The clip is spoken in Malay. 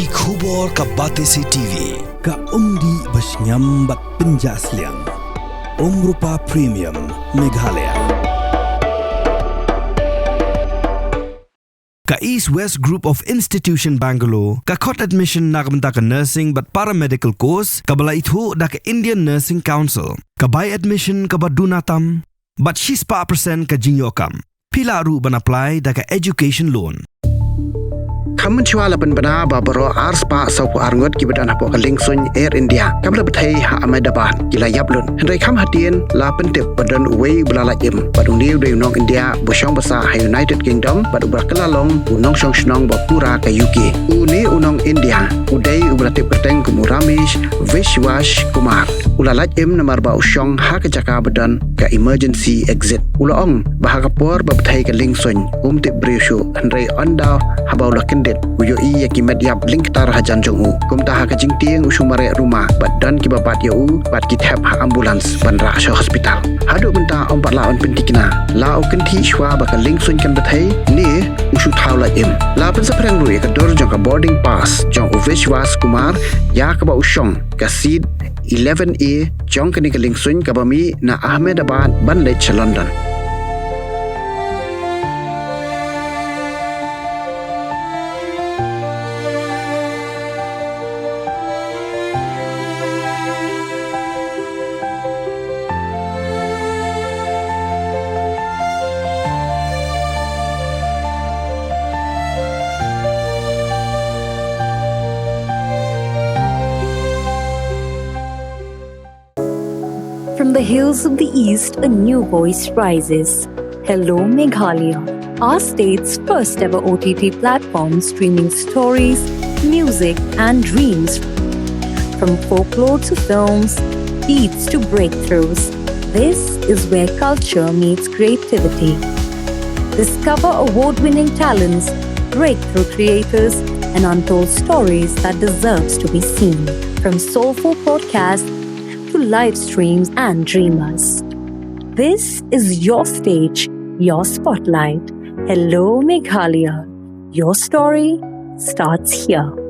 Ki khubor ka Batesi TV. Ka umdi basnyam bat penjas liang. Rupa Premium Meghalaya. Ka East West Group of Institution Bangalore, ka khot admission nagbenta ka nursing but paramedical course, ka bala ithu da ka Indian Nursing Council. Ka buy admission ka badunatam, but she's pa percent ka jinyokam. Pila ru ban apply da ka education loan. Kamu cuba lapan benar babaro ars pa saupu arngot kibadan hapo ka Liengsuiñ Air India. Kamu Jingbthei ha Ahmedabad gila yablun. Henry kam hatian lapan tip badan Uwei belala im. Badung niu dari unong India bosong besar ha United Kingdom badu berkelalong unong song senong bapura ka UK. Uni unong India udai ubratip perteng kumu Ramesh Vishwash Kumar. Ulalat im namar ba usong ha ka jaka badan ka emergency exit. Ulaong bahagapor Jingbthei ka Liengsuiñ tip briushu Henry onda habau lakin uyo i yakimat yap link tar hajan jongu kum ta ha ka jingtieng usung mare rumah badan ki babat yo bat ki thap ha ambulans bandra sho hospital hadu benta ompat laon pentikna la o kenti shwa ba ka Liengsuiñ kan Jingbthei ni usu thawla im la pen saprang ru ka dor jong ka boarding pass jong Vishwas Kumar ya ka ba usong ka seat 11A jong ka ni ka Liengsuiñ ka ba mi na Ahmedabad ban Lait London. From the hills of the east, a new voice rises. Hello Meghalaya, our state's first ever OTT platform streaming stories, music and dreams. From folklore to films, beats to breakthroughs, this is where culture meets creativity. Discover award-winning talents, breakthrough creators, and untold stories that deserves to be seen. From soulful podcasts to live streams and dreamers. This is your stage, your spotlight. Hello Meghalaya. Your story starts here.